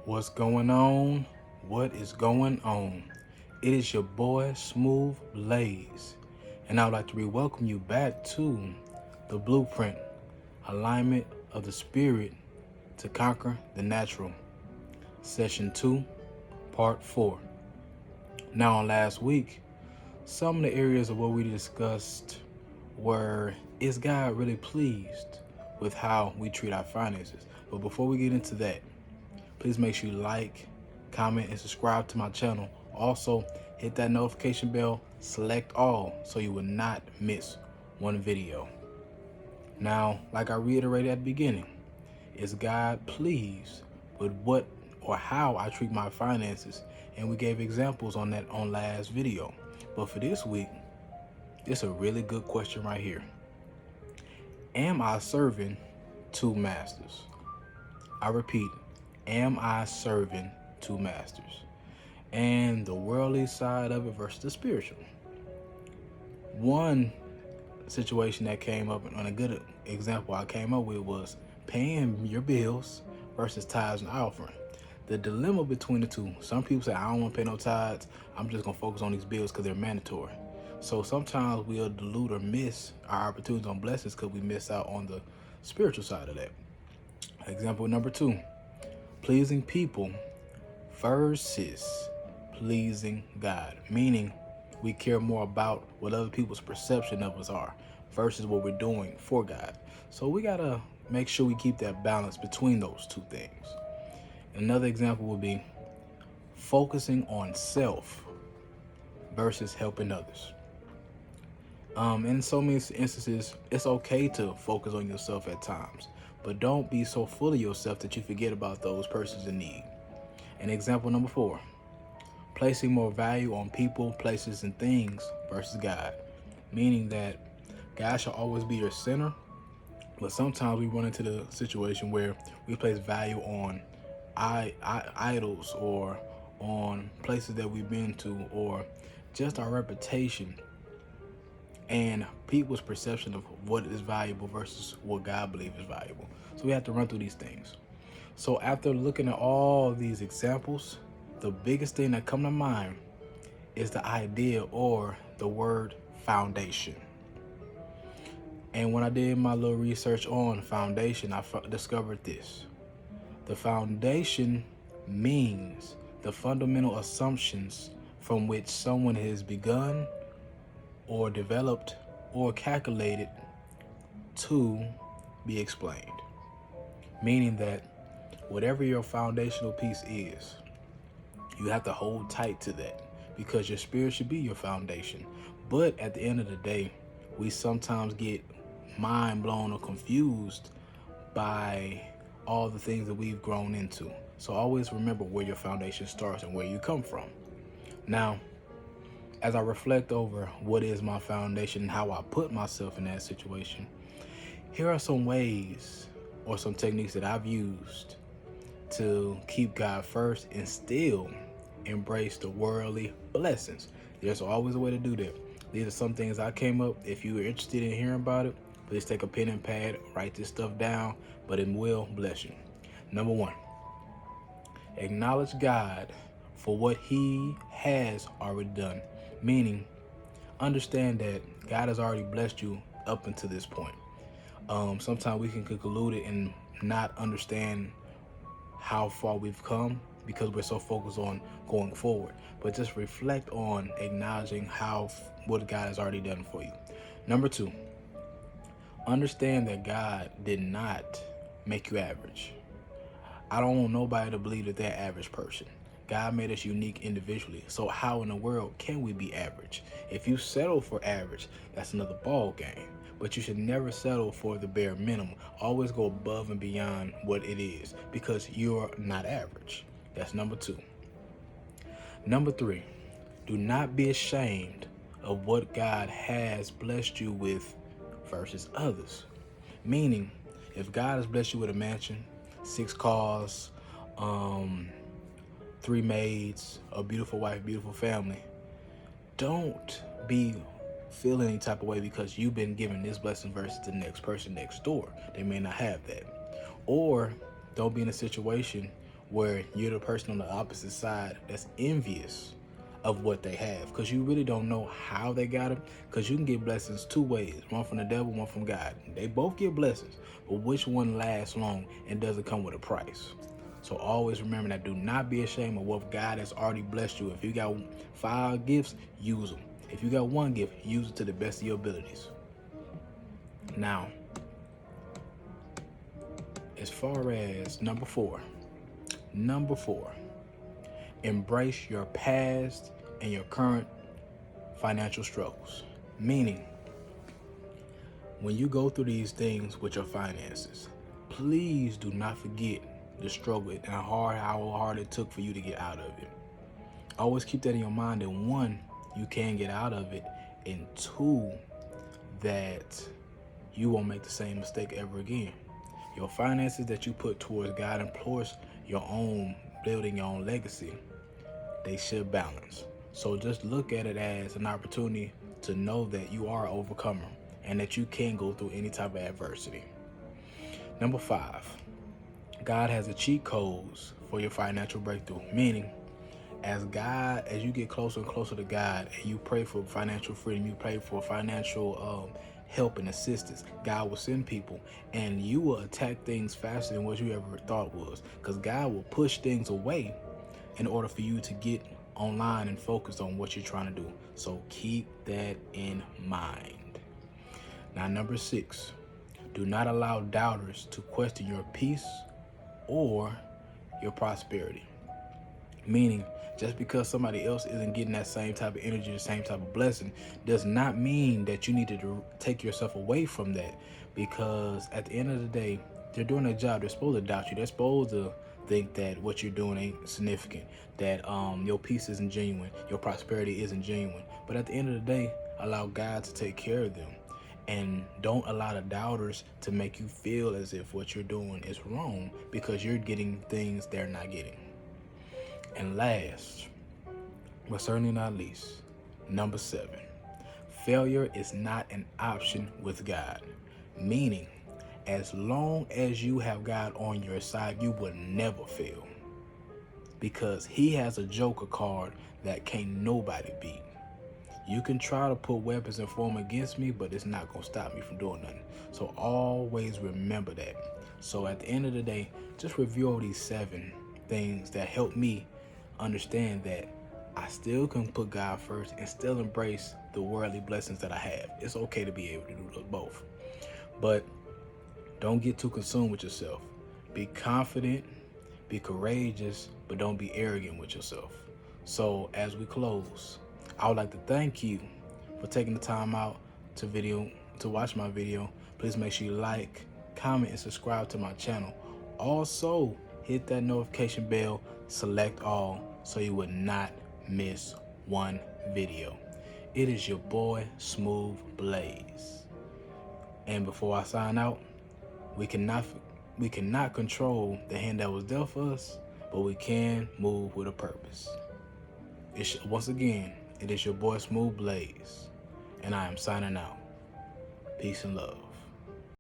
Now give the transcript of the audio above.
What's going on? What is going on? It is your boy Smooth Blaze, and I would like to welcome you back to the Blueprint Alignment of the Spirit to Conquer the Natural, Session 2, Part 4. Now, on last week, some of the areas of what we discussed were, is God really pleased with how we treat our finances? But before we get into that, please make sure you like, comment, and subscribe to my channel. Also, hit that notification bell, select all, so you will not miss one video. Now, like I reiterated at the beginning, is God pleased with what or how I treat my finances? And we gave examples on that on last video. But for this week, it's a really good question right here. Am I serving two masters? I repeat, am I serving two masters? And the worldly side of it versus the spiritual. One situation that came up, and a good example I came up with, was paying your bills versus tithes and offering. The dilemma between the two, some people say, I don't want to pay no tithes, I'm just going to focus on these bills because they're mandatory. So sometimes we'll dilute or miss our opportunities on blessings because we miss out on the spiritual side of that. Example number 2, pleasing people versus pleasing God, meaning we care more about what other people's perception of us are versus what we're doing for God. So we gotta make sure we keep that balance between those two things. Another example would be focusing on self versus helping others. In so many instances, it's okay to focus on yourself at times, but don't be so full of yourself that you forget about those persons in need. And example number 4, placing more value on people, places, and things versus God, meaning that God shall always be your center, but sometimes we run into the situation where we place value on idols or on places that we've been to or just our reputation and people's perception of what is valuable versus what God believes is valuable. So we have to run through these things. So after looking at all these examples, the biggest thing that come to mind is the idea or the word foundation. And when I did my little research on foundation, I discovered this. The foundation means the fundamental assumptions from which someone has begun or developed or calculated to be explained. Meaning that whatever your foundational piece is, you have to hold tight to that because your spirit should be your foundation. But at the end of the day, we sometimes get mind blown or confused by all the things that we've grown into. So always remember where your foundation starts and where you come from. Now, as I reflect over what is my foundation and how I put myself in that situation, here are some ways or some techniques that I've used to keep God first and still embrace the worldly blessings. There's always a way to do that. These are some things I came up. If you are interested in hearing about it, please take a pen and pad, write this stuff down, but it will bless you. Number 1, acknowledge God for what he has already done. Meaning, understand that God has already blessed you up until this point. Sometimes we can conclude it and not understand how far we've come because we're so focused on going forward. But just reflect on acknowledging what God has already done for you. Number 2, understand that God did not make you average. I don't want nobody to believe that they're average person. God made us unique individually. So how in the world can we be average? If you settle for average, that's another ball game. But you should never settle for the bare minimum. Always go above and beyond what it is because you're not average. That's number 2. Number 3, do not be ashamed of what God has blessed you with versus others. Meaning, if God has blessed you with a mansion, 6 cars, 3 maids, a beautiful wife, beautiful family, don't be feel any type of way because you've been given this blessing versus the next person next door. They may not have that. Or don't be in a situation where you're the person on the opposite side that's envious of what they have, because you really don't know how they got them. Because you can get blessings two ways, one from the devil, one from God. They both get blessings, but which one lasts long and doesn't come with a price? So always remember that. Do not be ashamed of what God has already blessed you. If you got 5 gifts, use them. If you got 1 gift, use it to the best of your abilities. Now, as far as number 4, embrace your past and your current financial struggles. Meaning, when you go through these things with your finances, please do not forget the struggle and how hard it took for you to get out of it. Always keep that in your mind that 1, you can get out of it, and 2, that you won't make the same mistake ever again. Your finances that you put towards God and towards your own building your own legacy, they should balance. So just look at it as an opportunity to know that you are an overcomer and that you can go through any type of adversity. Number 5, God has a cheat codes for your financial breakthrough. Meaning, as you get closer and closer to God and you pray for financial freedom, you pray for financial help and assistance, God will send people, and you will attack things faster than what you ever thought was, because God will push things away in order for you to get online and focus on what you're trying to do. So keep that in mind. Now, number 6, do not allow doubters to question your peace or your prosperity. Meaning, just because somebody else isn't getting that same type of energy, the same type of blessing, does not mean that you need to take yourself away from that. Because at the end of the day, they're doing their job. They're supposed to doubt you. They're supposed to think that what you're doing ain't significant, that your peace isn't genuine, your prosperity isn't genuine. But at the end of the day, allow God to take care of them. And don't allow the doubters to make you feel as if what you're doing is wrong, because you're getting things they're not getting. And last, but certainly not least, number 7, failure is not an option with God. Meaning, as long as you have God on your side, you will never fail, because he has a joker card that can't nobody beat. You can try to put weapons and form against me, but it's not going to stop me from doing nothing. So always remember that. So at the end of the day, just review all these 7 things that help me understand that I still can put God first and still embrace the worldly blessings that I have. It's okay to be able to do both. But don't get too consumed with yourself. Be confident, be courageous, but don't be arrogant with yourself. So as we close, I would like to thank you for taking the time out to watch my video. Please make sure you like, comment, and subscribe to my channel. Also, hit that notification bell, select all, so you would not miss one video. It is your boy, Smooth Blaze. And before I sign out, we cannot control the hand that was dealt for us, but we can move with a purpose. Once again, it is your boy, Smooth Blaze, and I am signing out. Peace and love.